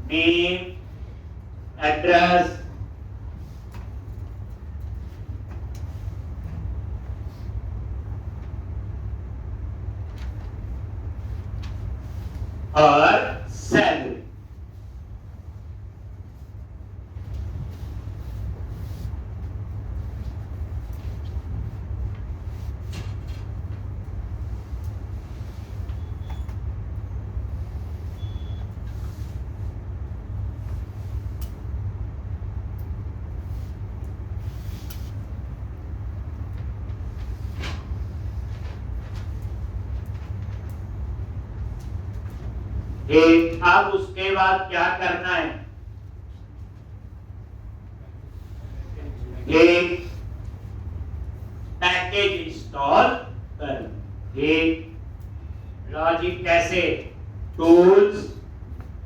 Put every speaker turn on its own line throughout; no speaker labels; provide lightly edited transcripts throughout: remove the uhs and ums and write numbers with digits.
name, address, और salary. अब उसके बाद क्या करना है, एक पैकेज इंस्टॉल कर। एक लॉजिक कैसे, टूल्स,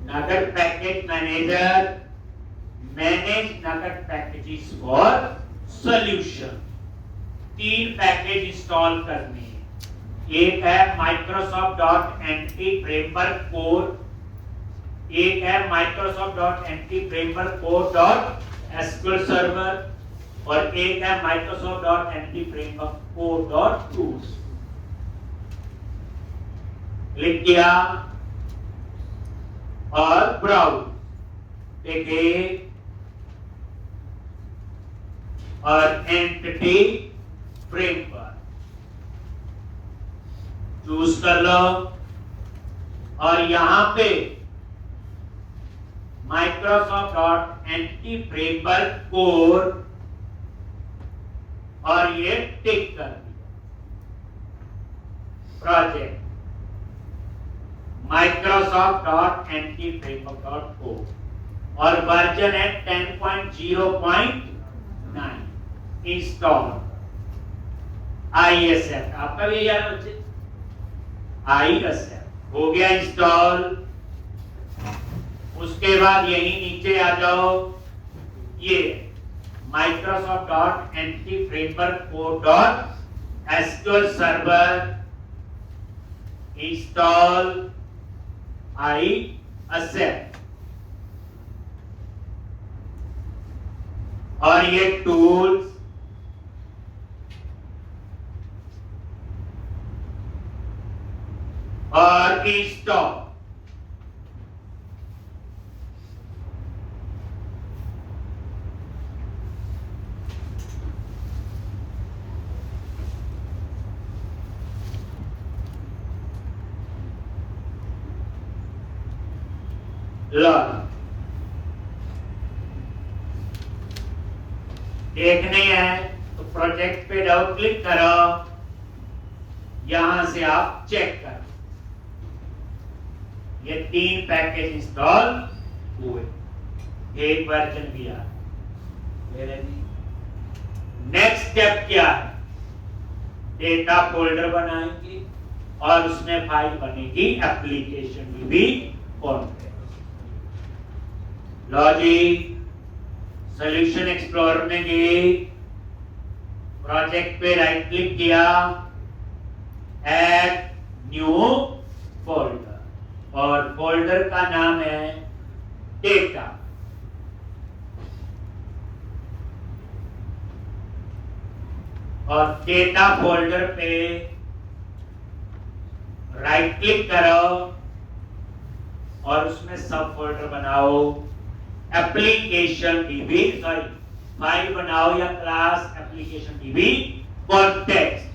नगद पैकेज मैनेजर, मैनेज नगद packages for solution. 3 package install करने हैं। एक है Microsoft dot anti framework core, एक है Microsoft dot anti framework core dot SQL server, और एक है Microsoft dot anti framework core dot tools. Click किया और ब्राउज देखिए, और एंटिटी फ्रेमवर्क चूज कर लो, और यहां पे Microsoft dot anti framework core, और ये टिक कर दिया। Project Microsoft dot anti framework dot core, और वर्जन है 10.0.9। इंस्टॉल ISF, आपका भी याद बच्चे, ISF हो गया इंस्टॉल। उसके बाद यही नीचे आ जाओ, ये Microsoft dot anti framework core dot SQL server, install ISF, और ये टूल्स, और इंस्टॉल। देखने है तो प्रोजेक्ट पे डबल क्लिक करो, यहां से आप चेक करो, ये 3 पैकेज इंस्टॉल हुए, एक वर्जन भी आ। नेक्स्ट स्टेप क्या है, डेटा फोल्डर बनाएंगे और उसमें फाइल बनेगी एप्लीकेशन भी कॉन्फ्रेंस। लॉजिक सॉल्यूशन एक्सप्लोरर में गए, प्रोजेक्ट पे राइट क्लिक किया, ऐड न्यू फोल्डर, और फोल्डर का नाम है डेटा। और डेटा फोल्डर पे राइट क्लिक करो और उसमें सब फोल्डर बनाओ, एप्लीकेशन डीबी, सॉरी फाइल बनाओ या क्लास एप्लीकेशन डीबी कॉन्टेक्स्ट।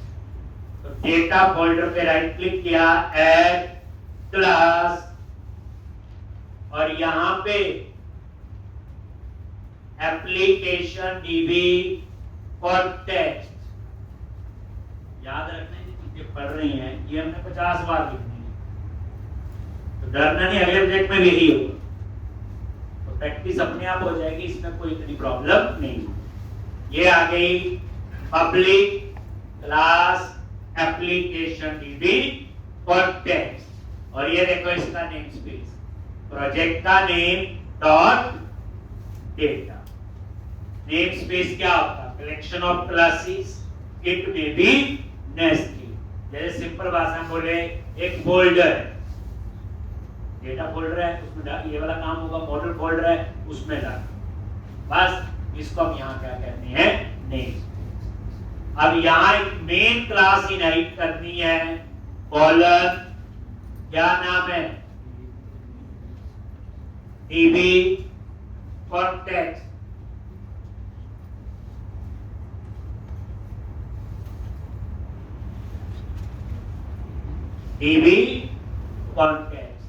तो डेटा फोल्डर पे राइट क्लिक किया, ऐड क्लास, और यहां पे एप्लीकेशन डीबी कॉन्टेक्स्ट। याद रखना है, चीजें पढ़ रही हैं, ये हमने 50 बार लिखनी है, तो डरना नहीं, अगले प्रोजेक्ट में भी यही होगा, तो प्रैक्टिस अपने आप हो जाएगी, इसमें कोई इतनी प्रॉब्लम नहीं। ये आ गई public class application dB context, और ये देखो इसका नेम स्पेस, प्रोजेक्ट का name dot data. Name space क्या होता है, कलेक्शन ऑफ क्लासेस, इट में बी नेस्टेड। जैसे सिंपल भाषा में बोले, एक फोल्डर है, डेटा फोल्डर है उसमें ये वाला काम होगा, मॉडल फोल्डर है उसमें डाल। बस इसको हम यहाँ क्या कहते हैं, नेम। अब यहाँ एक मेन क्लास इनहेरिट करनी है, कॉलम, क्या नाम है, db context। db context।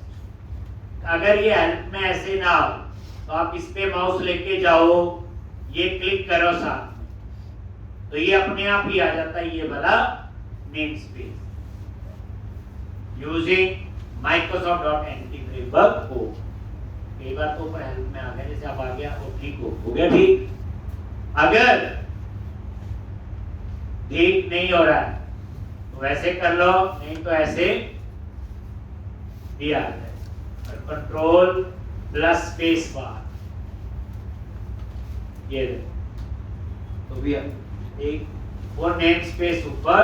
अगर ये हेल्प में ऐसे ना हो तो आप इस पे माउस लेके जाओ, ये क्लिक करो साथ में, तो ये अपने आप ही आ जाता है ये वाला नेम स्पेस यूजिंग माइक्रोसॉफ्ट.एनटी फ्रेमवर्क को। कई बार तो ऊपर हेल्प में आ गया, जैसे अब आ गया तो ठीक हो गया ठीक। अगर ठीक नहीं हो रहा है तो वैसे कर लो, नहीं तो ऐसे भी आ जाए, और कंट्रोल प्लस स्पेस बार, ये तो भी एक वो नेम स्पेस ऊपर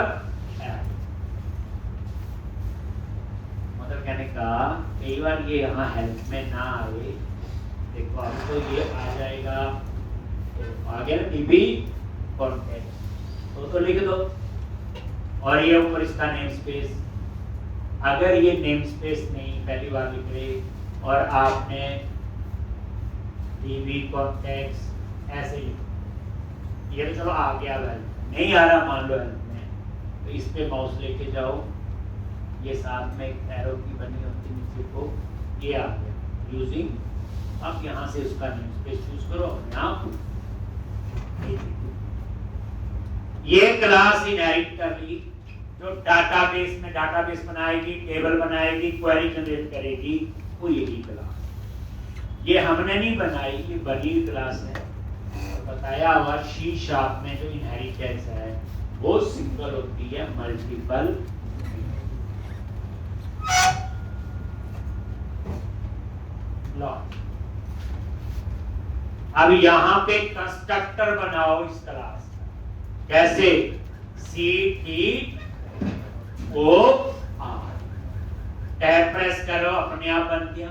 है। मतलब कहने का कई बार ये यहाँ हेल्प में ना आए, देखो अब तो ये आ जाएगा, तो आ गया db context, तो लिख दो, और ये ऊपर इसका नेम स्पेस। अगर ये नेम स्पेस नहीं पहली बार लिख रहे और आपने db context ऐसे लिखा, ये तो चलो आ गया, नहीं आ रहा मान लो हेल्प में, तो इस पे माउस लेके जाओ, ये साथ में एक एरो की बनी होती नीचे को, ये आ गया यूजिंग। अब यहाँ से उसका नेम स्पेस चूज करो अपने आप, ये क्लास इनहेरिट कर ली जो डाटाबेस में डाटाबेस बनाएगी, टेबल बनाएगी, क्वेरी जनरेट करेगी, वो यही क्लास। ये हमने नहीं बनाई, ये बनी क्लास है। बताया हुआ C# में जो इनहेरिटेंस है वो सिंपल होती है, मल्टीपल लॉट। अब यहाँ पे कंस्ट्रक्टर बनाओ इस क्लास का, कैसे, CTOR, टैब प्रेस करो, अपने आप बन गया।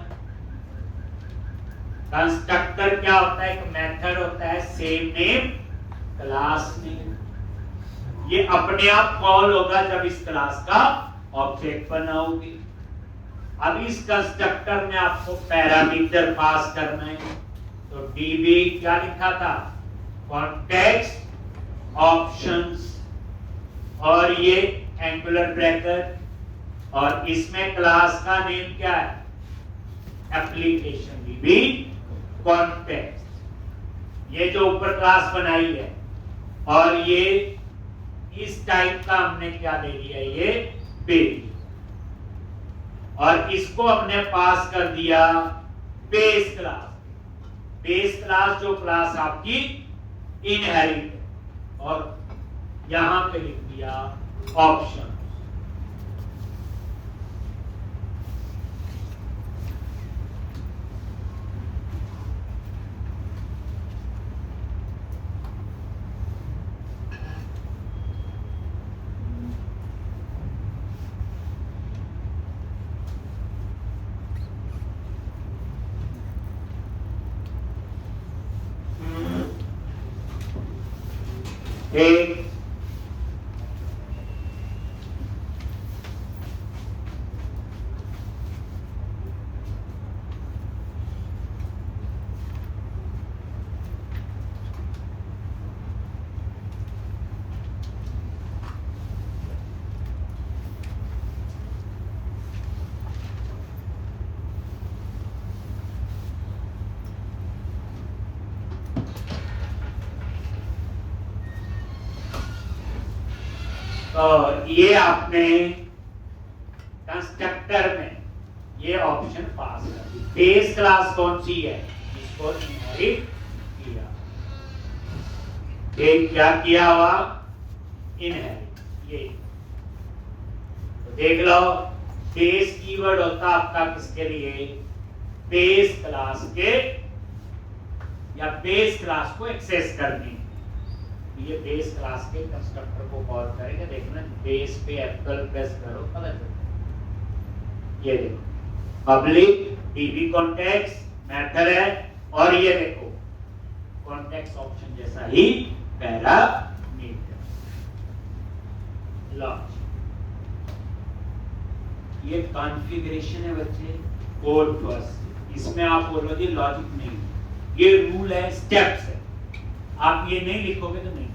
कंस्ट्रक्टर क्या होता है, एक मेथड होता है, सेम नेम क्लास नेम, ये अपने आप कॉल होगा जब इस क्लास का ऑब्जेक्ट बनाओगे। अब इस कंस्ट्रक्टर में आपको पैरामीटर पास करना है, तो db क्या लिखा था, कॉन्टेक्स्ट ऑप्शंस, और ये एंगुलर ब्रैकेट, और इसमें क्लास का नेम क्या है, एप्लीकेशन db कॉन्टेक्स्ट। ये जो ऊपर क्लास बनाई है, और ये इस टाइप का हमने क्या दे दिया, ये पेज, और इसको हमने पास कर दिया बेस क्लास। बेस क्लास जो क्लास आपकी इनहेरिट है, और यहां पे लिख दिया ऑप्शन। एक तो ये आपने कंस्ट्रक्टर में ये ऑप्शन पास कर दी। बेस क्लास कौन सी है, इसको इनहेरिट किया, ये क्या किया हुआ, इनहेरिट। ये तो देख लो, बेस कीवर्ड होता आपका किसके लिए, बेस क्लास के, या बेस क्लास को एक्सेस करने। ये बेस क्लास के कंस्ट्रक्टर को कॉल करेंगे, देखना बेस पे F12 प्रेस करो, पता चलता है। ये देखो, पब्लिक डीबी कॉन्टेक्स्ट मेथड है, और ये देखो कॉन्टेक्स्ट ऑप्शन जैसा ही पैरामीटर। लॉजिक, ये कॉन्फ़िगरेशन है बच्चे कोड फर्स्ट, इसमें आप बोलो जी लॉजिक नहीं, ये रूल है, स्टेप्स है, आप ये नहीं लिखोगे तो नहीं।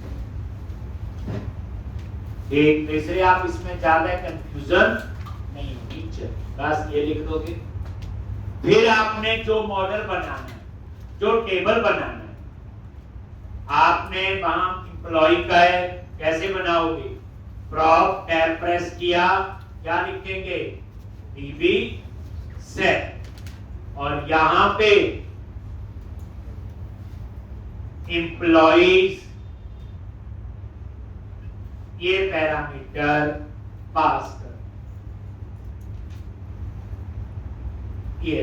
एक इसलिए आप इसमें ज्यादा कंफ्यूजन नहीं होगी, बस ये लिख दोगे। फिर आपने जो मॉडल बनाना है, जो टेबल बनाना है, आपने वहां एम्प्लॉय का है, कैसे बनाओगे? प्रॉप टैब प्रेस किया, क्या लिखेंगे? डीबी सेट, और यहां पे एम्प्लॉइज ये पैरामीटर पास कर, ये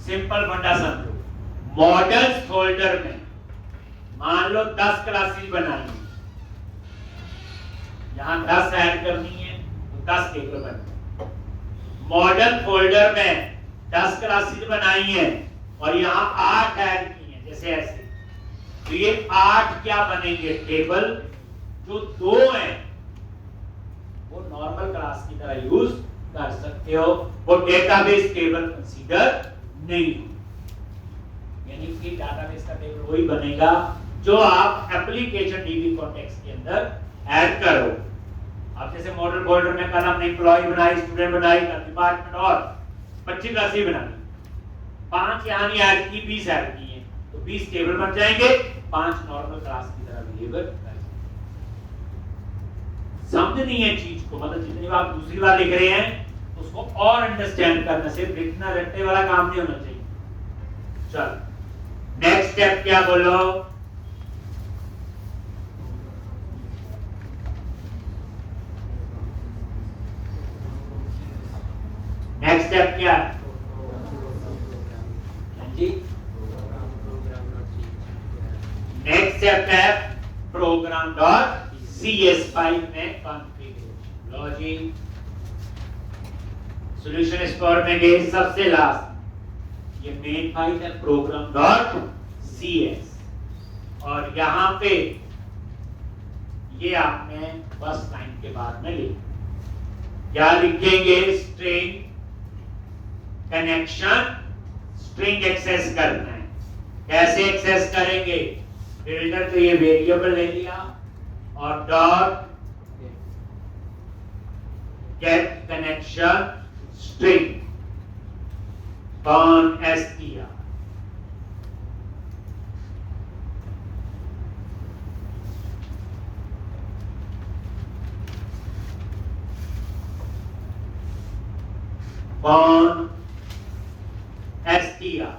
सिंपल फंडा समझो। मॉडल्स फोल्डर में मान लो 10 क्लासेस बनाई, यहां 10 ऐड करनी है तो 10 टेबल बनते। मॉडल फोल्डर में 10 क्लासेस बनाई है और यहां 8 ऐड की है, जैसे ऐसे, तो ये 8 क्या बनेंगे? टेबल। जो 2 हैं वो नॉर्मल क्लास की तरह यूज कर सकते हो, वो डेटाबेस टेबल कंसीडर नहीं, यानी कि डेटाबेस का टेबल वही बनेगा जो आप एप्लीकेशन डीबी कॉन्टेक्स्ट के अंदर ऐड करो। अब जैसे मॉडल फोल्डर में कल हमने एम्प्लॉय बनाई, स्टूडेंट बनाई, डिपार्टमेंट और 25 क्लासेस बनाई, 5 यहां नहीं ऐड की, 20 ऐड की है, तो 20 टेबल बन जाएंगे, 5 नॉर्मल क्लास की तरह बिहेव। समझनी है चीज को, मतलब जितनी बार आप दूसरी बार लिख रहे हैं उसको और अंडरस्टैंड करना, सिर्फ लिखना रटने वाला काम नहीं होना चाहिए। चल नेक्स्ट स्टेप क्या बोलो? नेक्स्ट स्टेप क्या है जी? नेक्स्ट स्टेप है प्रोग्राम डॉट CS फाइल में कॉन्फ़िगरेशन। लॉजिक सॉल्यूशन स्कोर में गए सबसे लास्ट, ये मेन फाइल है प्रोग्राम डॉट CS, और यहां पे ये आपने फर्स्ट लाइन के बाद में लिख, क्या लिखेंगे? स्ट्रिंग कनेक्शन, स्ट्रिंग एक्सेस करना है। कैसे एक्सेस करेंगे? बिल्डर तो ये वेरिएबल ले लिया, और dot get connection string con str, con str,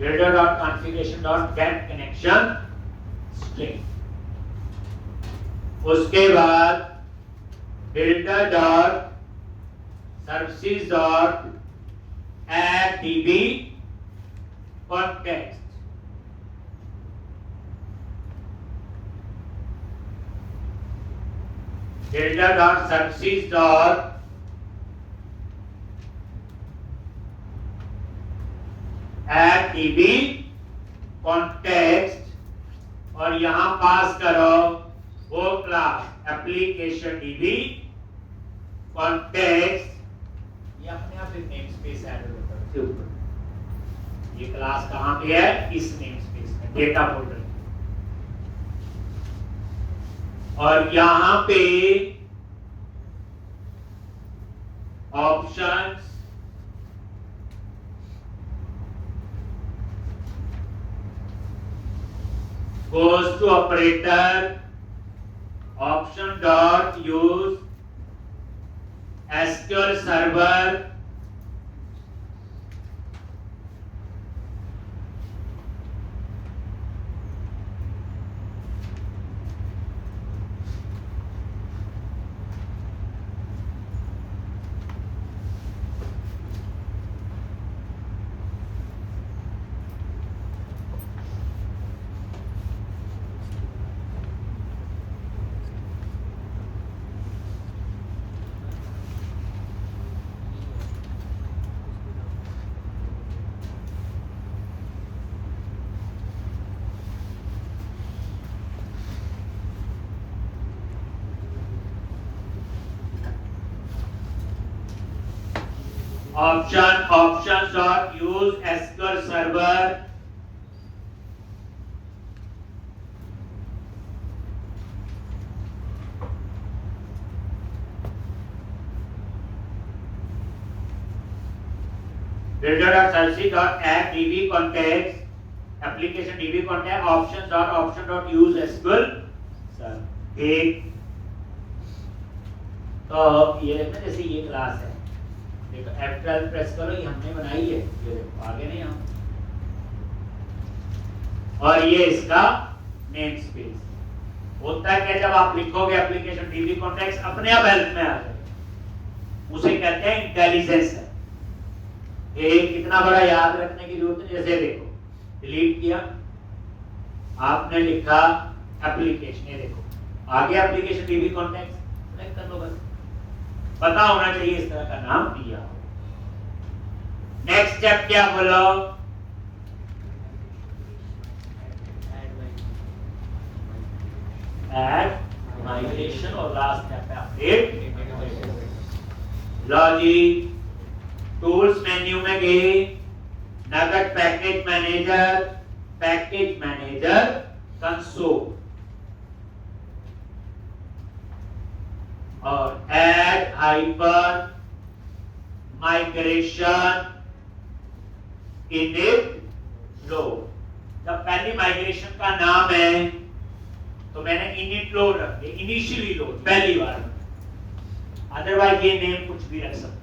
builder.configuration.getConnection string। उसके बाद builder.services.addDB context, builder.services.addDB context, और यहां पास करो वो क्लास एप्लीकेशन डीबी कॉन्टेक्स्ट, ये अपने आप एक नेम स्पेस ऐड होता है ऊपर। ये क्लास कहां पे है? इस नेम स्पेस में, डेटा फोल्डर। और यहां पे options, goes to operator, option dot use SQL server, options dot use SQL server. builder.service.app db context application db context option dot use SQL server. ठीक, तो ये ना जैसे ये क्लास है, देखो F12 प्रेस करो, ये हमने बनाई है, ये देखो आगे नहीं हम, और ये इसका नेम स्पेस होता है। क्या जब आप लिखोगे एप्लीकेशन डीबी कॉन्टेक्स्ट अपने आप हेल्प में आ जाएगा, उसे कहते हैं इंटेलिजेंस है। एक इतना बड़ा याद रखने की जरूरत है, जैसे देखो डिलीट किया, आपने लिखा एप्लीकेशन, ये देखो आगे एप्लीकेशन डीबी कॉन्टेक्स्ट सेलेक्ट कर लो, बस पता होना चाहिए इस तरह का नाम दिया हो। नेक्स्ट स्टेप क्या बोलो, ऐड माइग्रेशन, और लास्ट स्टेप है अपडेट लॉजिक। टूल्स मेन्यू में गए, नगद पैकेज मैनेजर कंसोल, और add hyper migration init load. जब पहली माइग्रेशन का नाम है तो मैंने इनिट लोड रख दिया, इनिशियली लोड पहली बार, अदरवाइज ये नेम कुछ भी रख सकते।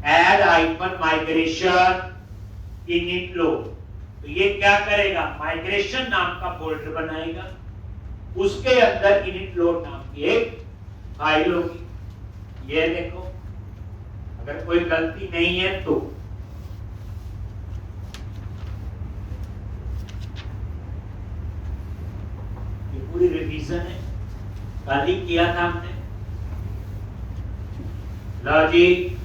Add hyper migration init load, तो ये क्या करेगा, माइग्रेशन नाम का फोल्डर बनाएगा, उसके अंदर इनिट लोड नाम की एक फाइल होगी। ये देखो, अगर कोई गलती नहीं है तो ये पूरी रिवीजन है, कल ही किया था हमने। लॉजिक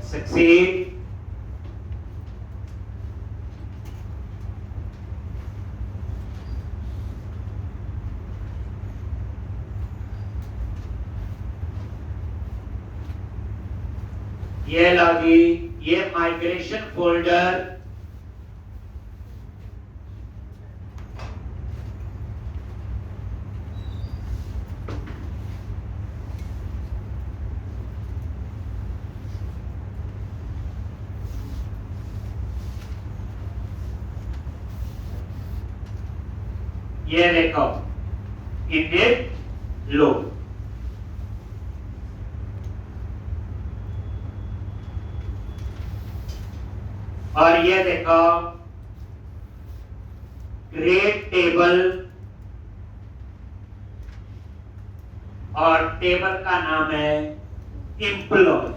succeed, ये लॉजिक, ये माइग्रेशन फोल्डर, ये देखो इनिट लोड, और ये देखो क्रिएट टेबल, और टेबल का नाम है एम्प्लॉय।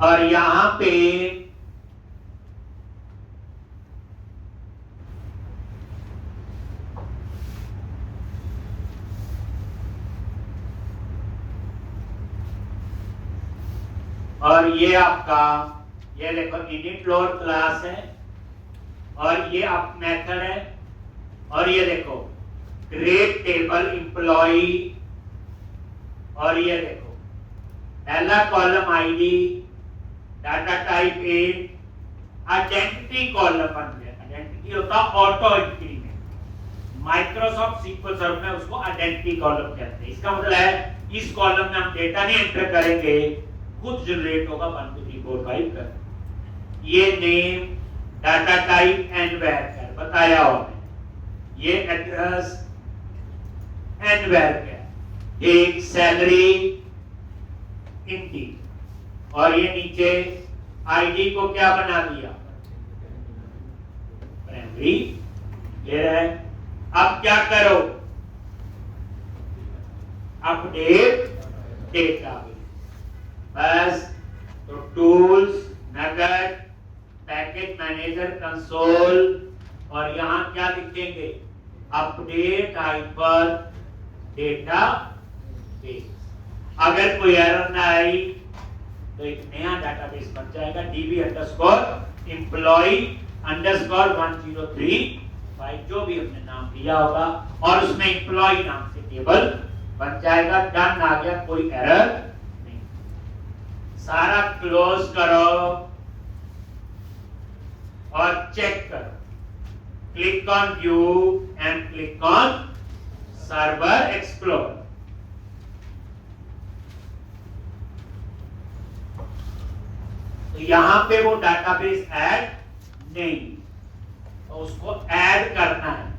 और यहां पे और ये आपका, ये देखो इनिट लोड क्लास है, और ये आप मेथड है, और ये देखो क्रिएट टेबल एम्प्लॉय, और ये देखो पहला column ID, data type in, identity column बन गया। आइडेंटिटी होता ऑटो एंट्री में, माइक्रोसॉफ्ट सीक्वल सर्वर में उसको आइडेंटिटी कॉलम कहते हैं। इसका मतलब है इस कॉलम में हम डेटा नहीं एंटर करेंगे, खुद जनरेट होगा 1 2 3 4 5 कर। ये name, data type nvarchar बताया हुआ, ये एड्रेस एंड वेयर, एक सैलरी इंटी, और ये नीचे आईडी को क्या बना दिया, प्राइमरी। ये है, अब क्या करो, अपडेट डेटाबेस, बस। तो टूल्स, नगद, पैकेज मैनेजर कंसोल, और यहां क्या लिखेंगे, अपडेट हाइपर डेटा बेस। अगर कोई एरर ना आई तो एक नया डाटाबेस बन जाएगा, db_employee_1035, जो भी हमने नाम दिया होगा, और उसमें एम्प्लॉय नाम से टेबल बन जाएगा। डन आ गया, कोई एरर नहीं। सारा क्लोज करो और चेक करो। Click on view and click on server explore. तो यहां पे वो डाटाबेस ऐड नहीं, तो उसको ऐड करना है।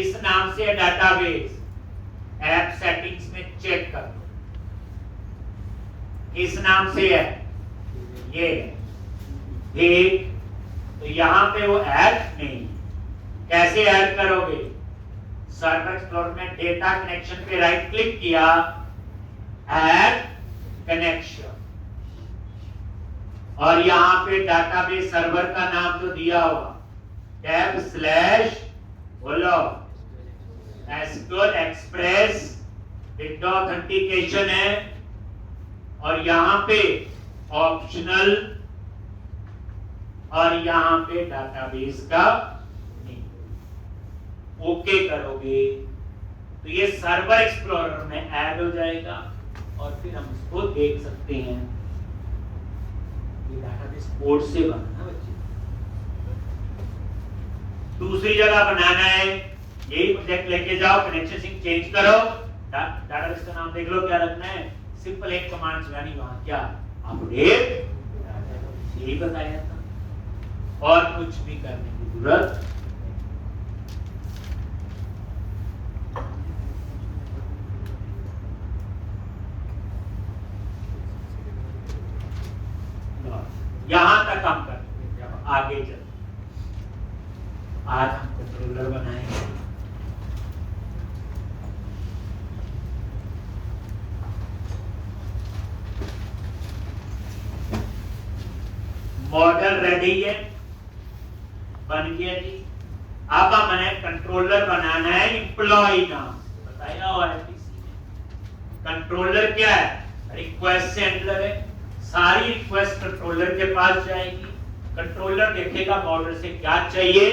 इस नाम से डाटाबेस ऐप सेटिंग्स में चेक कर लो, इस नाम से है ये, ठीक। तो यहां पे वो ऐड नहीं। कैसे ऐड करोगे? सर्वर एक्सप्लोरर में डेटा कनेक्शन पे राइट क्लिक किया, ऐड कनेक्शन, और यहां पे डाटाबेस सर्वर का नाम जो दिया हुआ tab/बोलो एसक्यूएल एक्सप्रेस विंडो ऑथेंटिकेशन है, और यहां पे ऑप्शनल, और यहां पे डाटाबेस का नेम। ओके करोगे तो ये सर्वर एक्सप्लोरर में ऐड हो जाएगा, और फिर हम इसको देख सकते हैं। ये डाटाबेस कोड से बना है बच्चे। दूसरी जगह बनाना है, यही प्रोजेक्ट लेके जाओ, कनेक्शन सिंक चेंज करो, डाटाबेस का नाम देख लो क्या रखना है। सिंपल एक कमांड चलानी, वहां क्या अपडेट, यही बताया था, और कुछ भी करने की जरूरत। यहां तक हम करते, जब आगे चलते आज हम कंट्रोलर बनाएंगे। मॉडल रेडी है, बन गया जी। अब हमने कंट्रोलर बनाना है एम्प्लॉय नाम से, बताया हुआ है पीसी में। कंट्रोलर क्या है? रिक्वेस्ट हैंडलर है। सारी रिक्वेस्ट कंट्रोलर के पास जाएगी। कंट्रोलर देखेगा मॉडल से क्या चाहिए,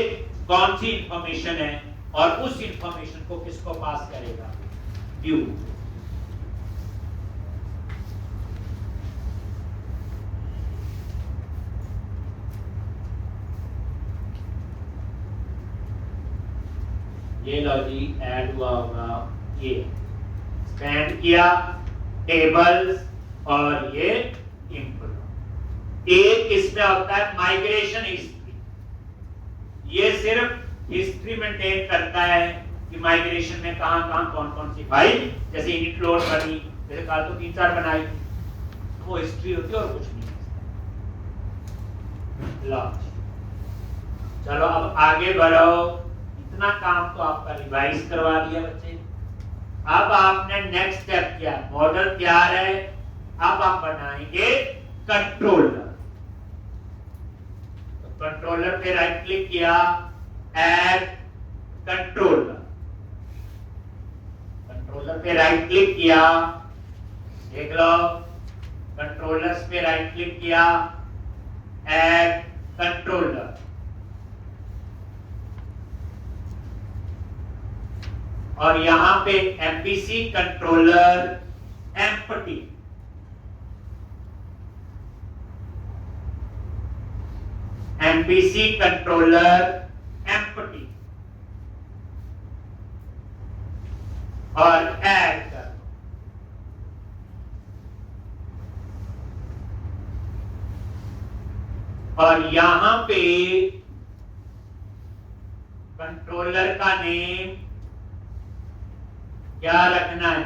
कौन सी इंफॉर्मेशन है, और उस इंफॉर्मेशन को किसको पास करेगा, व्यू। ये लो जी, ऐड हुआ होगा, ये एक्सपेंड किया टेबल्स, और ये इम्प्रूव। एक इसमें होता है माइग्रेशन हिस्ट्री, ये सिर्फ हिस्ट्री मेंटेन करता है कि माइग्रेशन में कहां कौन सी फाइल, जैसे इनिट लोड बनी, जैसे कल तो 3-4 बनाई, तो वो हिस्ट्री होती है और कुछ नहीं। चलो अब आगे बढ़ो। इतना काम तो आपका रिवाइज करवा दिया बच्चे। अब आपने नेक्स्ट स्टेप किया, मॉडल तैयार है, अब आप बनाएंगे कंट्रोलर। तो कंट्रोलर पे राइट क्लिक किया, ऐड कंट्रोलर। कंट्रोलर पे राइट क्लिक किया, देख लो, कंट्रोलर्स पे राइट क्लिक किया, ऐड कंट्रोलर। और यहां पे MPC controller empty, MPC controller empty, और ऐड कर। और यहां पे कंट्रोलर का नेम क्या रखना है,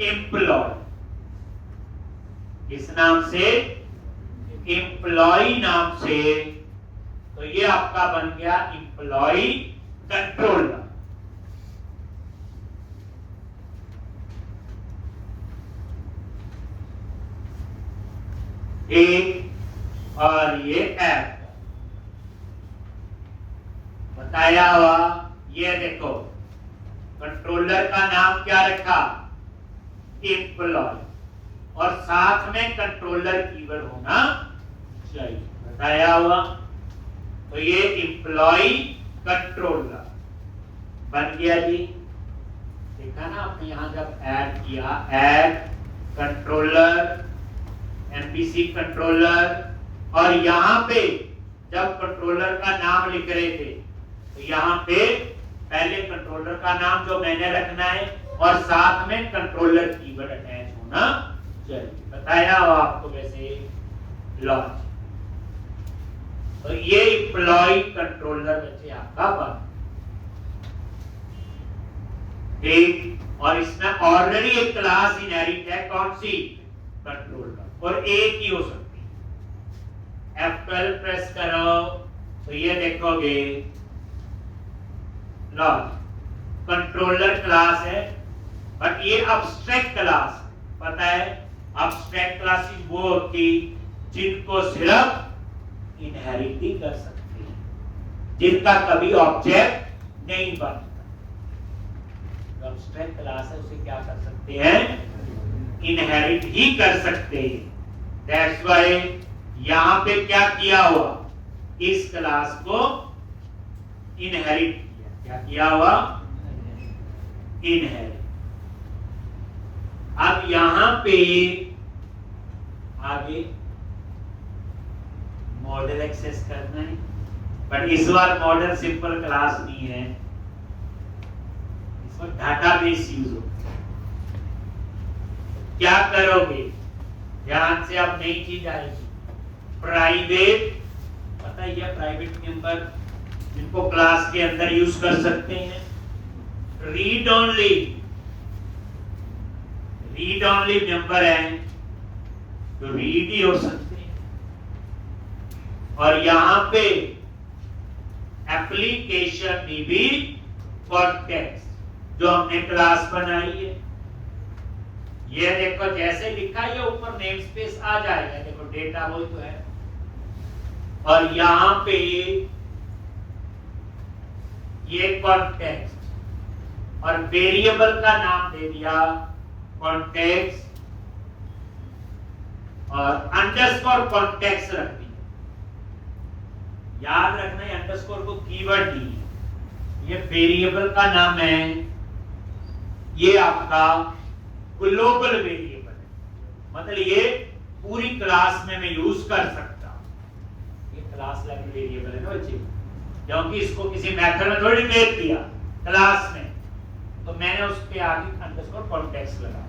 एम्प्लॉय। इस नाम से, एम्प्लॉय नाम से, तो ये आपका बन गया एम्प्लॉय कंट्रोलर। एक और ये ऐप बताया हुआ, ये देखो कंट्रोलर का नाम क्या रखा, एम्प्लॉय, और साथ में कंट्रोलर कीवर्ड होना चाहिए, बताया हुआ। तो ये एम्प्लॉय कंट्रोलर बन गया जी। देखा ना आपने यहां जब ऐड किया, ऐड कंट्रोलर, एमपीसी कंट्रोलर, और यहां पे जब कंट्रोलर का नाम लिख रहे थे तो यहां पे पहले कंट्रोलर का नाम जो मैंने रखना है और साथ में कंट्रोलर कीवर्ड अटैच होना चाहिए, बताया हो आपको वैसे लॉजिक। तो ये एम्प्लॉय कंट्रोलर बच्चे आपका बन ठीक। और इसमें ऑलरेडी एक क्लास इनहेरिट है, कौन सी, कंट्रोलर, और एक ही हो सकती है। F12 प्रेस करो तो ये देखोगे लॉजिक कंट्रोलर क्लास है, बट ये अब्स्ट्रैक्ट क्लास, पता है अब्स्ट्रैक्ट क्लासेस वो होती जिनको सिर्फ इनहेरिट ही कर सकते हैं, जिनका कभी ऑब्जेक्ट नहीं बनता। अब्स्ट्रैक्ट क्लास है उसे क्या कर सकते हैं, इनहेरिट ही कर सकते हैं। दैट्स व्हाई यहां पे क्या किया हुआ, इस क्लास को इनहेरिट किया, क्या किया हुआ, इनहेरिट। अब यहां पे आगे मॉडल एक्सेस करना है, बट इस बार मॉडल सिंपल क्लास नहीं है, डाटाबेस यूज होता है। क्या करोगे, ध्यान से अब नई चीज आएगी, प्राइवेट, पता है प्राइवेट मेंबर जिनको क्लास के अंदर यूज कर सकते हैं, रीड ओनली मेंबर है तो रीड ही हो सकते हैं। और यहां पे एप्लीकेशन डीबी कॉन्टेक्स्ट जो हमने क्लास बनाई है, ये देखो जैसे लिखा ये ऊपर नेम स्पेस आ जाएगा, देखो डेटा वो तो है, और यहां पे ये कॉन्टेक्स्ट और वेरिएबल का नाम दे दिया कॉन्टेक्स्ट, और अंडरस्कोर कॉन्टेक्स्ट रख दिया। याद रखना है अंडरस्कोर को कीवर्ड नहीं है, ये वेरिएबल का नाम है, ये आपका ग्लोबल वेरिएबल है, मतलब ये पूरी क्लास में मैं यूज कर सकता हूं। ये क्लास लेवल वेरिएबल है ना बच्चे, क्योंकि इसको किसी मेथड में थोड़ी डिक्लेयर किया क्लास में, तो मैंने उसके आगे अंडरस्कोर कॉन्टेक्स्ट लगा,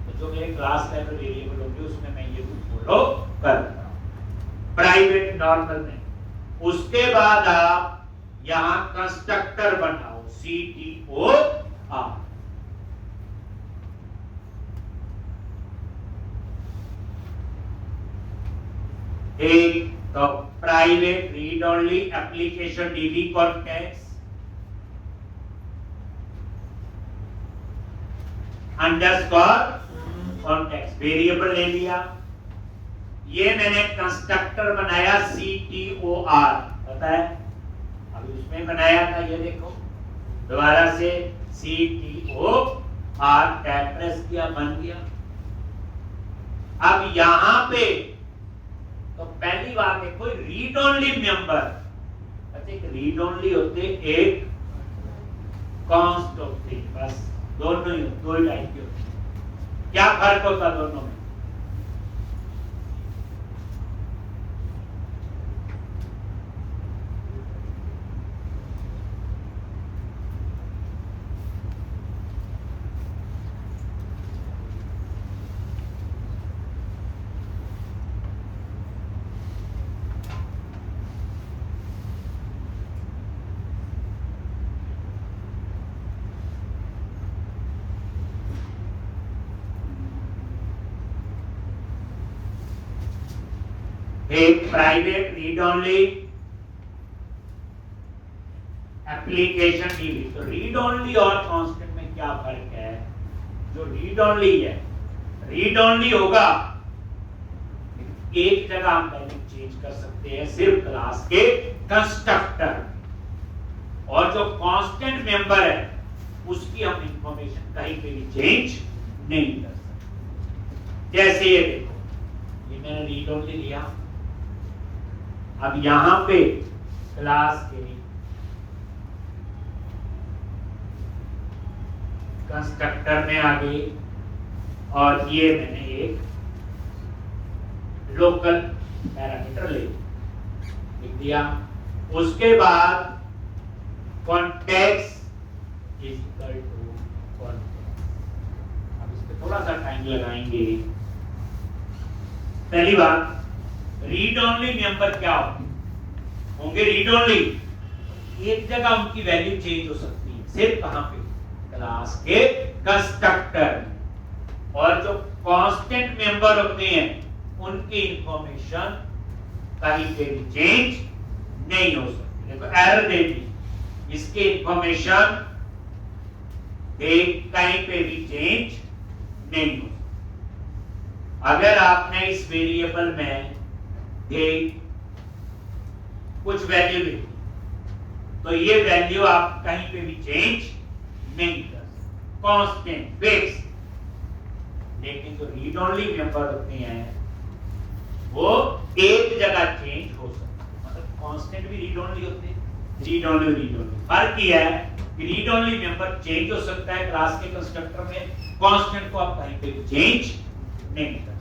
तो जो मेरे क्लास लेवल वेरिएबल होंगे उसमें मैं ये फॉलो करता हूं प्राइवेट नॉर्मल में। उसके बाद आप यहां कंस्ट्रक्टर बनाओ, CTOR, एक तो private read only application dB context, underscore context variable ले लिया, ये मैंने कंस्ट्रक्टर बनाया CTOR, पता है अभी उसमें बनाया था, ये देखो दोबारा से CTOR टैब प्रेस किया, बन गया। अब यहां पे तो पहली बात देखो रीड ओनली मेंबर, अच्छा एक रीड ओनली होते, एक कॉन्स्ट होते, बस दोनों ही दो ही टाइप के होते। क्या फर्क होता दोनों में, एक private read only application dB. तो रीड ओनली और कांस्टेंट में क्या फर्क है, जो रीड ओनली है, रीड ओनली होगा एक जगह हम वैल्यू चेंज कर सकते हैं सिर्फ क्लास के कंस्ट्रक्टर, और जो कांस्टेंट मेंबर है उसकी हम इंफॉर्मेशन कहीं पे भी चेंज नहीं कर सकते। जैसे ये देखो, ये मैंने रीड ओनली लिया, अब यहां पे क्लास के कंस्ट्रक्टर में आ गई और ये मैंने एक लोकल पैरामीटर लिख दिया। उसके बाद context is equal to context. अब इस पे थोड़ा सा टाइम लगाएंगे। पहली बात, रीड ओनली मेंबर क्या होंगे? रीड ओनली एक जगह उनकी वैल्यू चेंज हो सकती है, सिर्फ कहां पे? क्लास के कंस्ट्रक्टर। और जो कांस्टेंट मेंबर होते हैं उनकी इंफॉर्मेशन कहीं पे भी चेंज नहीं हो सकती। देखो एरर दे दी, इसकी इंफॉर्मेशन कहीं पे भी चेंज नहीं हो सकती। अगर आपने इस वेरिएबल में कुछ वैल्यू लिखी तो ये वैल्यू आप कहीं पे भी चेंज नहीं कर सकते, कांस्टेंट फिक्स। लेकिन जो रीड ओनली मेंबर होते हैं वो एक जगह चेंज हो सकते हैं। मतलब कांस्टेंट भी रीड ओनली होते हैं, रीड ओनली। फर्क ये है कि रीड ओनली मेंबर चेंज हो सकता है क्लास के कंस्ट्रक्टर में, कांस्टेंट को आप कहीं पे भी चेंज नहीं कर सकते।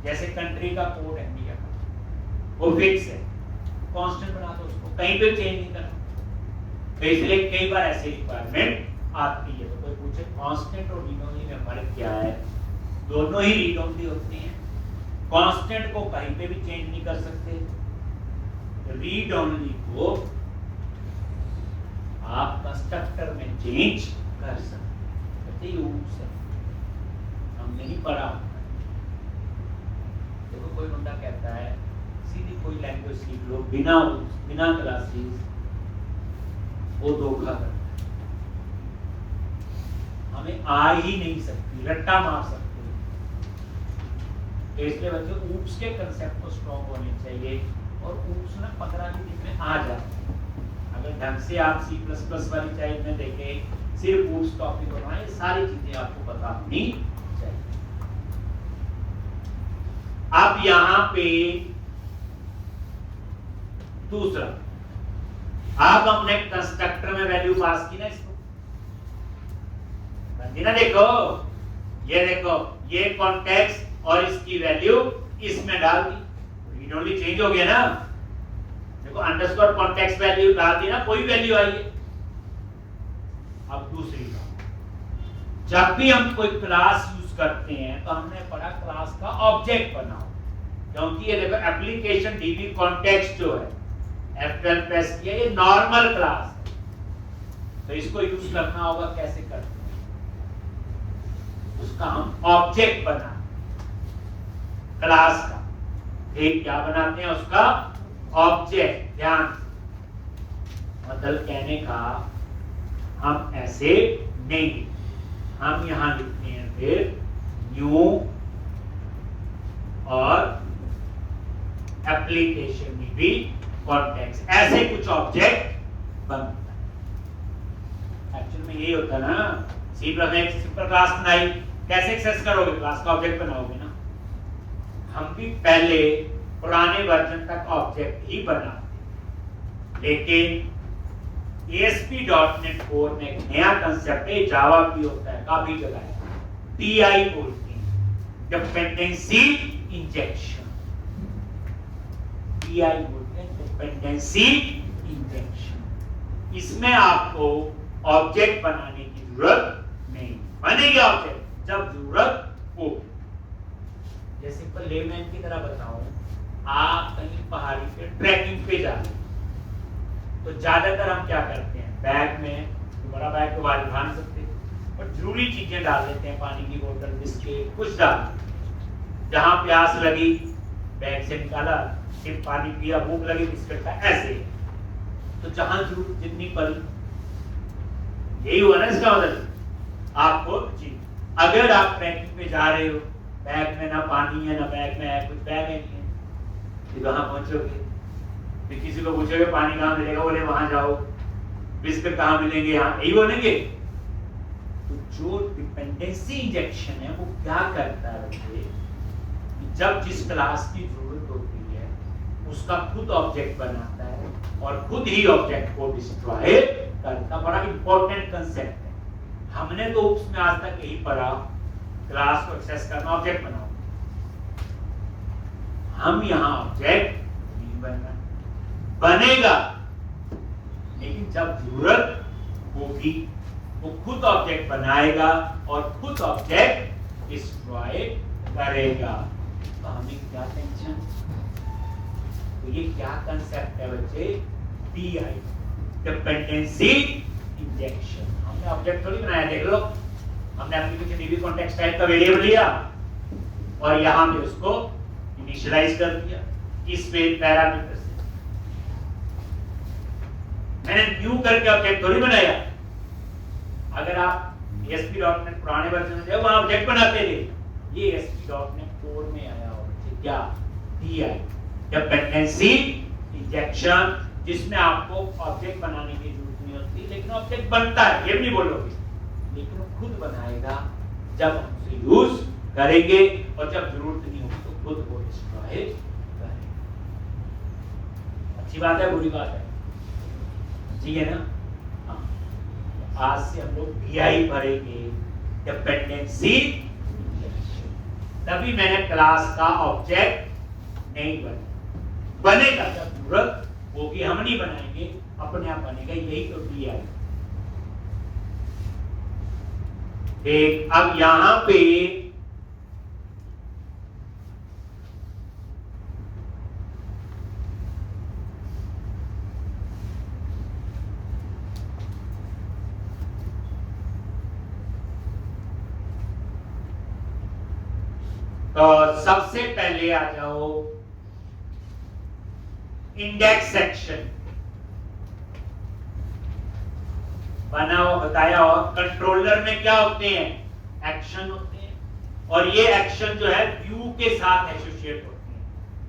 जैसे कंट्री का कोड है इंडिया का, वो फिक्स है, कांस्टेंट बना दो उसको, कहीं पे चेंज नहीं करना। तो इसलिए कई बार ऐसी रिक्वायरमेंट आती है। तो कोई पूछे कांस्टेंट और रीड ओनली में फर्क क्या है? दोनों ही रीड ओनली होते हैं, कांस्टेंट को कहीं पे भी चेंज नहीं कर सकते, रीड ओनली को आप कंस्ट्रक्टर में चेंज कर सकते हैं। हमने नहीं पढ़ा। देखो कोई बंदा कहता है सीधी कोई लैंग्वेज सीख लो बिना क्लासेस, वो धोखा करता है। हमें आ ही नहीं सकती, रट्टा मार सकते। तो इसलिए बच्चों ऊप्स के कंसेप्ट को स्ट्रॉन्ग होने चाहिए और ऊप्स ना 15 दिन में आ जाते हैं। अगर ढंग से आप C++ वाली चाइल्ड में देखें, सिर्फ ऊप्स टॉपिक होना, ये सारी चीजें आपको पता होनी चाहिए। अब यहां पे दूसरा, अब हमने कंस्ट्रक्टर में वैल्यू पास की ना, इसको ना, देखो ये कॉन्टेक्स्ट और इसकी वैल्यू इसमें डाल दी, रीड ओनली चेंज हो गया ना। देखो अंडरस्कोर कॉन्टेक्स्ट वैल्यू डाल दी ना, कोई वैल्यू आई है। अब दूसरी बात, जब भी हम कोई क्लास यूज करते हैं तो हमने पढ़ा क्लास का ऑब्जेक्ट बनाओ, क्योंकि ये देखो एप्लीकेशन डीबी कॉन्टेक्स्ट जो है F12 प्रेस किया, ये नॉर्मल क्लास है, तो इसको यूज करना होगा। कैसे करते हैं? उसका हम ऑब्जेक्ट बना क्लास का, एक क्या बनाते हैं उसका ऑब्जेक्ट। ध्यान, मतलब कहने का हम ऐसे नहीं, हम यहां लिखते हैं फिर न्यू और एप्लीकेशन में भी कॉन्टेक्स्ट, ऐसे कुछ ऑब्जेक्ट बनता है। एक्चुअल में यही होता है ना। C में एक सिंपल क्लास बनाई, कैसे एक्सेस करोगे? क्लास का ऑब्जेक्ट बनाओगे ना। हम भी पहले पुराने वर्जन तक ऑब्जेक्ट ही बनाते, लेकिन ASP.NET Core में एक नया कंसेप्ट है, जावा भी होता है, काफी जगह है, DI बोलते हैं, डिपेंडेंसी इंजेक्शन। DI बोलते हैं डिपेंडेंसी इंजेक्शन। इसमें आपको ऑब्जेक्ट बनाने की जरूरत नहीं, बनेगी ऑब्जेक्ट जब जरूरत हो। जैसे पर लेमैन की तरह बताऊं, आप कहीं पहाड़ी पे ट्रैकिंग पे जा रहे, तो ज्यादातर हम क्या करते हैं, बैग में, बड़ा बैग तो बाहर उठा नहीं सकते, पर जरूरी चीजें डाल देते हैं, पानी की बोतल, बिस्किट, कुछ डाल। जहां प्यास लगी बैग से निकाला, फिर पानी पिया, भूख लगी बिस्किट का, ऐसे। तो जहां जरूरत जितनी पड़ी, यही हुआ ना इसका मतलब आपको जी। अगर आप ट्रैकिंग पे जा रहे हो, बैग में ना पानी है ना बैग में है, कुछ बैग है नहीं है, तो कहां पहुंचोगे? फिर किसी को पूछोगे पानी कहां मिलेगा, बोले वहां जाओ। विस्कर कहाँ मिलेंगे, यहाँ यही बोलेंगे। तो जो डिपेंडेंसी इंजेक्शन है वो क्या करता है बच्चे, जब जिस क्लास की जरूरत होती है उसका खुद ऑब्जेक्ट बनाता है और खुद ही ऑब्जेक्ट को डिस्ट्रॉय करता। बड़ा इंपॉर्टेंट कंसेप्ट है, हमने तो उसमें आज तक यही पढ़ा, क्लास को एक्सेस करना, ऑब्जेक्ट बनाओ। हम यहाँ ऑब्जेक्ट नहीं बनना, बनेगा लेकिन जब जरूरत होगी वो खुद ऑब्जेक्ट बनाएगा और खुद ऑब्जेक्ट डिस्ट्रॉय करेगा। तो हमें क्या टेंशन, तो ये क्या कंसेप्ट है बच्चे, DI, डिपेंडेंसी इंजेक्शन। हमने ऑब्जेक्ट थोड़ी बनाया, देख लो, हमने एप्लीकेशन DB कॉन्टेक्स्ट टाइप का वेरिएबल लिया और यहां पे उसको इनिशियलाइज कर दिया इस पैरामीटर से। मैंने न्यू करके ऑब्जेक्ट थोड़ी बनाया। अगर आप ASP.NET पुराने वर्जन में थे वहां ऑब्जेक्ट बनाते थे, ये ASP.NET कोर में आया हो क्या, DI, डिपेंडेंसी इंजेक्शन, जिसमें आपको ऑब्जेक्ट बनाने की जरूरत नहीं होती लेकिन ऑब्जेक्ट बनता है, ये भी नहीं बोलोगे, लेकिन वो खुद बनाएगा जब हम उसे यूज करेंगे और जब जरूरत नहीं होगी तो खुद वो डिस्ट्रॉय करेगा। अच्छी बात है, बुरी बात है, ठीक है ना। हाँ, आज से हम लोग DI भरेंगे, डिपेंडेंसी, तभी मैंने क्लास का ऑब्जेक्ट नहीं बनेगा जब जरूरत होगी, हम नहीं बनाएंगे, अपने आप बनेगा, यही तो DI। एक अब यहां पे तो सबसे पहले आ जाओ इंडेक्स सेक्शन, बना हुआ बताया, और कंट्रोलर में क्या होते हैं, एक्शन होते हैं, और ये एक्शन जो है व्यू के साथ एसोसिएट होते हैं।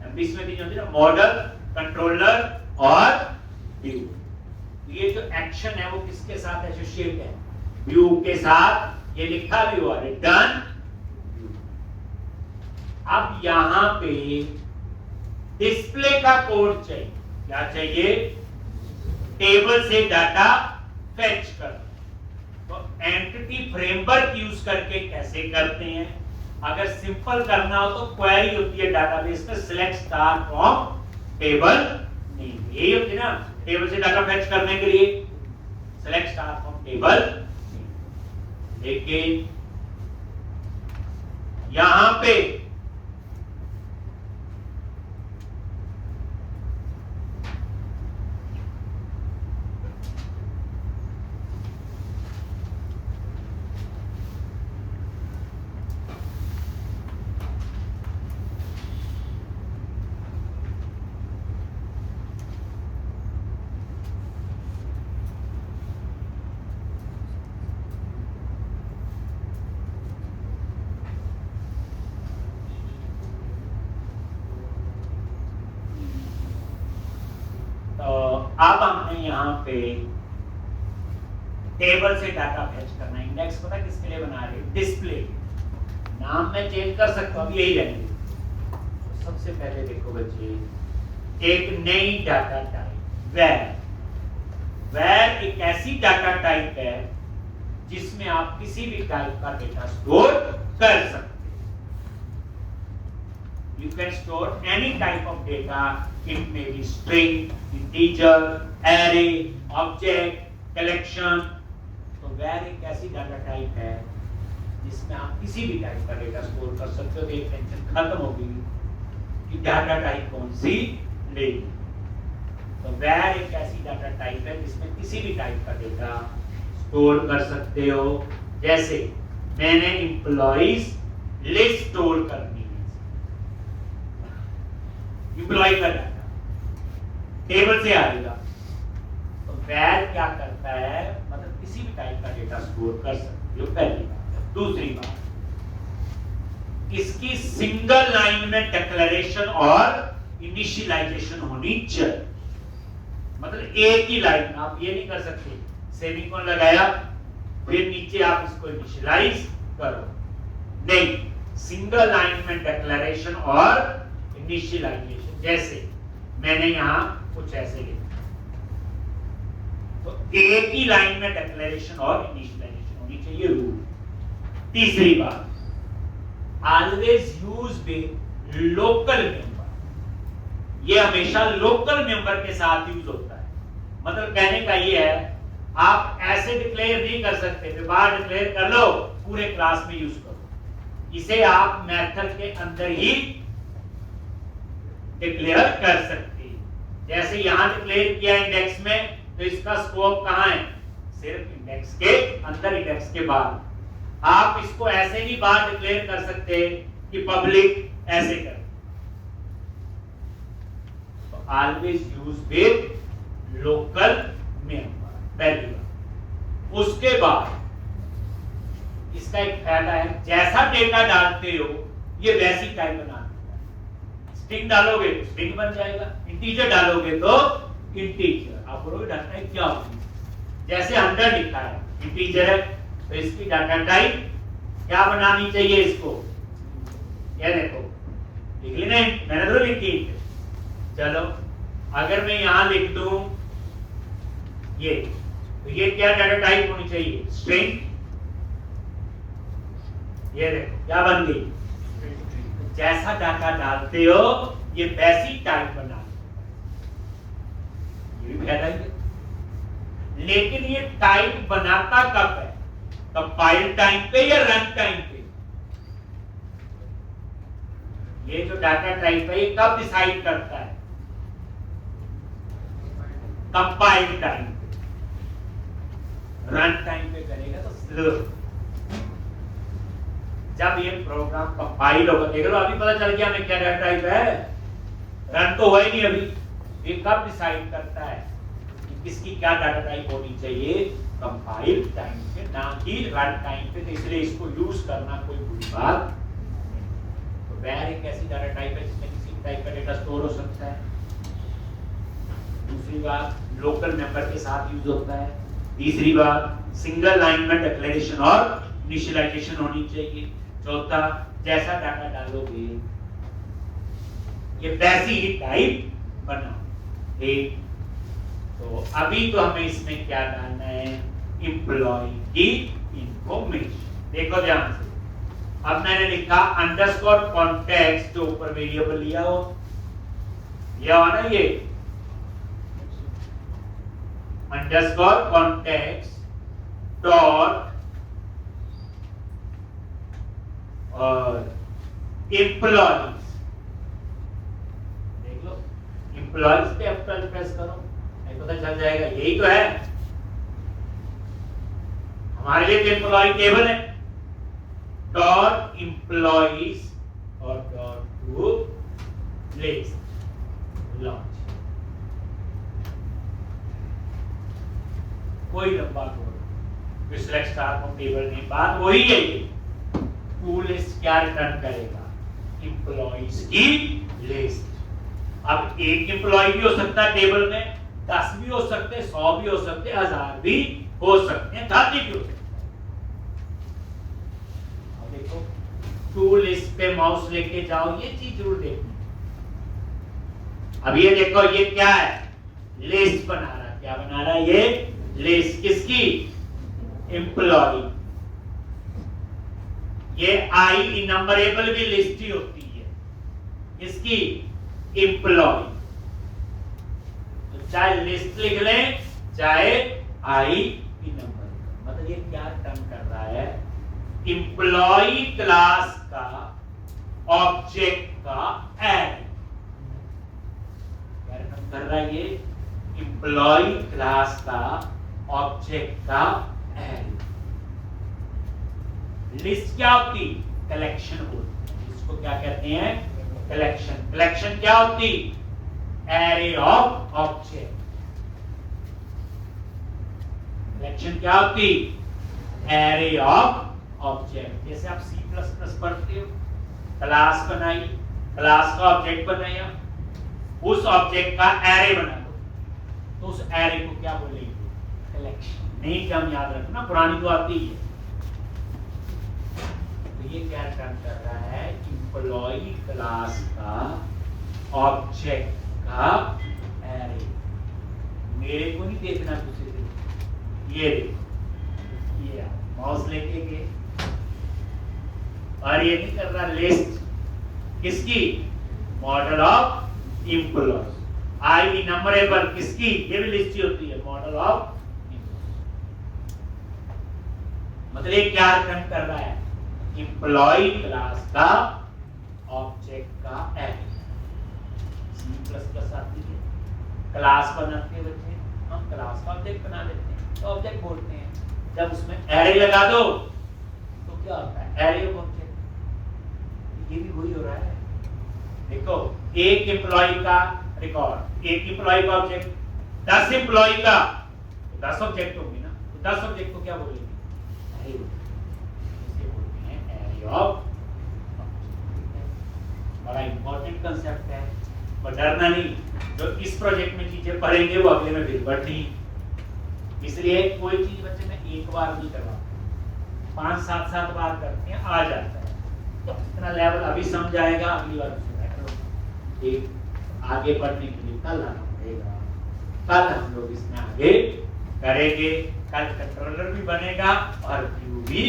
MVC में तीन होते हैं, मॉडल, कंट्रोलर और व्यू। ये जो एक्शन है वो किसके साथ एसोसिएट है, व्यू के साथ। ये लिखा भी हुआ रिटर्न। अब यहां पे डिस्प्ले का कोड चाहिए, क्या चाहिए, टेबल से डाटा फेच कर। तो एंटिटी फ्रेमवर्क यूज करके कैसे करते हैं, अगर सिंपल करना हो तो क्वेरी होती है डेटाबेस में, select star from table name, यही होती है ना, टेबल से डाटा फेच करने के लिए सिलेक्ट स्टार फ्रॉम टेबल। लेकिन यहां पे अब हमने यहाँ पे टेबल से डाटा फेच करना है। इंडेक्स पता किसके लिए बना रहे हैं, डिस्प्ले। नाम मैं चेंज कर सकता हूँ, यही रहेंगे। तो सबसे पहले देखो बच्चे, एक नई डाटा टाइप वेर। वेर एक ऐसी डाटा टाइप है जिसमें आप किसी भी टाइप का डेटा स्टोर कर सकते हैं। You can store any type of data. It may be string, integer, array, object, collection. तो where एक ऐसी डाटा टाइप है जिसमें आप किसी भी टाइप का डेटा स्टोर कर सकते हो। तो एक टेंशन खत्म हो गई कि डाटा टाइप कौन सी लेगी। तो where एक ऐसी डाटा टाइप है जिसमें किसी भी टाइप का डेटा स्टोर कर सकते हो। जैसे मैंने एम्प्लॉइज लिस्ट स्टोर करनी, एम्प्लॉय का डाटा टेबल से आएगा। तो वैर क्या करता है, मतलब किसी भी टाइप का डेटा स्टोर कर सकते हो, पहली बात। दूसरी बात, इसकी सिंगल लाइन में डिक्लेरेशन और इनिशियलाइजेशन होनी चाहिए। मतलब एक ही लाइन, आप ये नहीं कर सकते सेमीकोलन लगाया फिर नीचे आप इसको इनिशियलाइज करो, नहीं, सिंगल लाइन में डिक्लेरेशन और इनिशियलाइजेशन। जैसे मैंने यहां कुछ ऐसे लिखा, तो एक ही लाइन में डिक्लेरेशन और इनिशियलाइजेशन होनी चाहिए, रूल। तीसरी बात, always use with local member, ये हमेशा लोकल मेंबर के साथ यूज होता है। मतलब कहने का ये है, आप ऐसे डिक्लेयर नहीं कर सकते, बाहर डिक्लेयर कर लो पूरे क्लास में यूज करो, इसे आप मेथड के अंदर ही डिक्लेयर कर सकते हैं। जैसे यहां डिक्लेयर किया इंडेक्स में, तो इसका स्कोप कहां है, सिर्फ इंडेक्स के अंदर, इंडेक्स के बाहर। आप इसको ऐसे भी बाहर डिक्लेयर कर सकते हैं कि पब्लिक ऐसे कर। तो always use with local member, पहली बात। उसके बाद इसका एक फायदा है, जैसा डेटा डालते हो ये वैसी टाइप बना देता है। स्ट्रिंग डालोगे तो स्ट्रिंग बन जाएगा, इंटीजर डालोगे तो इंटीजर। आप बोलोगे डाटा टाइप क्या होती है, जैसे 100 लिखा है इंटीजर है, तो इसकी डाटा टाइप क्या बनानी चाहिए इसको, ये देखो लिख ली नहीं, मैंने तो लिखी। चलो अगर मैं यहां लिख दूं ये, तो ये क्या डाटा टाइप होनी चाहिए, स्ट्रिंग। ये देखो क्या बन गई, जैसा डाटा डालते हो ये वैसी टाइप बना, ये भी फायदा है। लेकिन ये टाइप बनाता कब है, कंपाइल टाइम पे या रन टाइम पे? ये जो डाटा टाइप है ये कब डिसाइड करता है, कंपाइल टाइम पे। रन टाइम पे करेगा तो स्लो। जब ये प्रोग्राम कंपाइल होगा, देख लो अभी पता चल गया हमें क्या डाटा टाइप है, रन तो हुआ ही नहीं अभी। ये कब डिसाइड करता है कि किसकी क्या डाटा टाइप होनी चाहिए, कंपाइल टाइम पे, ना कि रन टाइम पे। तो इसलिए इसको यूज करना कोई बुरी बात नहीं। तो वैर एक ऐसी डाटा टाइप है जिसमें किसी टाइप का डेटा स्टोर हो सकता है। दूसरी बात, लोकल मेंबर के साथ यूज होता है। तीसरी बात, सिंगल लाइन में डिक्लेरेशन और इनिशियलाइजेशन होनी चाहिए। चौथा, जैसा डाटा डालोगे ये वैसी ही टाइप बनाओ। ठीक, तो अभी तो हमें इसमें क्या डालना है, एम्प्लॉय की इंफॉर्मेशन। देखो ध्यान से, अब मैंने लिखा अंडरस्कोर कॉन्टेक्स्ट के ऊपर वेरिएबल लिया हो, लिया हो ना, ये अंडरस्कोर कॉन्टेक्स्ट डॉट और एम्प्लॉयज। देख लो, एम्प्लॉयज पे F12 प्रेस करो, नहीं पता चल जाएगा, यही तो है हमारे लिए। तो एम्प्लॉय टेबल है, डॉट एम्प्लॉयज और डॉट टू लिस्ट लॉन्च। कोई लंबा code, select star from table नहीं, बात वही है। ये टू लिस्ट क्या रिटर्न करेगा, एम्प्लॉयज की लिस्ट। अब एक एम्प्लॉय भी हो सकता है टेबल में, 10 भी हो सकते हैं, 100 भी हो सकते हैं, 1000 भी हो सकते हैं, 30 भी हो सकते हैं। अब देखो, टू लिस्ट पे माउस लेके जाओ, ये चीज जरूर देखनी। अब ये देखो, ये क्या है, लिस्ट बना रहा है। क्या बना रहा है ये, लिस्ट। किसकी, एम्प्लॉय। ये आई नंबरेबल भी लिस्ट ही होती है, इसकी एम्प्लॉय। तो चाहे लिस्ट लिख लें चाहे आई नंबर। मतलब ये क्या टर्म कर रहा है, एम्प्लॉय क्लास का ऑब्जेक्ट का एरे। क्या टर्म कर रहा है ये, एम्प्लॉय क्लास का ऑब्जेक्ट का एरे। लिस्ट क्या होती, कलेक्शन होती। इसको क्या कहते हैं, कलेक्शन। कलेक्शन क्या होती, एरे ऑफ ऑब्जेक्ट। कलेक्शन क्या होती, एरे ऑफ ऑब्जेक्ट। जैसे आप C++ पढ़ते हो, क्लास बनाई, क्लास का ऑब्जेक्ट बनाया, उस ऑब्जेक्ट का एरे बना दो। तो उस एरे को क्या बोलेंगे? कलेक्शन। नहीं क्या हम याद रखना, पुरानी तो आती ही है। तो ये क्या काम कर रहा है? एम्प्लॉई क्लास का ऑब्जेक्ट का एरे। मेरे को नहीं देखना दूसरे से, ये देखो, ये माउस लेके गए और ये नहीं कर रहा लिस्ट किसकी? Model of employee. आईडी नंबरेबल किसकी? ये भी लिस्ट ही होती है, मॉडल ऑफ। मतलब ये क्या काम कर रहा है? एम्प्लॉय क्लास का ऑब्जेक्ट का एरे। C++ आती है, क्लास बनाते हैं बच्चे, हम क्लास का ऑब्जेक्ट बना लेते हैं, तो ऑब्जेक्ट बोलते हैं। जब उसमें एरे लगा दो तो क्या होता है? Array of object. ये भी वही हो रहा है। देखो, एक एम्प्लॉय का रिकॉर्ड, एक एम्प्लॉय का ऑब्जेक्ट, 10 एम्प्लॉय का तो 10 ऑब्जेक्ट होंगे ना, तो 10 ऑब्जेक्ट को क्या बोलेंगे? एरे। इसे बोलते हैं एरे ऑफ। बड़ा इंपॉर्टेंट कंसेप्ट है, पर डरना नहीं, जो इस प्रोजेक्ट में चीजें पढ़ेंगे वो अगले में गड़बड़ नहीं। इसलिए कोई चीज बच्चे में एक बार नहीं करवा, 5-7 बार करते हैं, आ जाता है। तो इतना लेवल अभी समझ आएगा, अगली बार एक आगे बढ़ने के लिए कल आना पड़ेगा। कल हम लोग इसमें आगे करेंगे। कल कंट्रोलर भी बनेगा और व्यू भी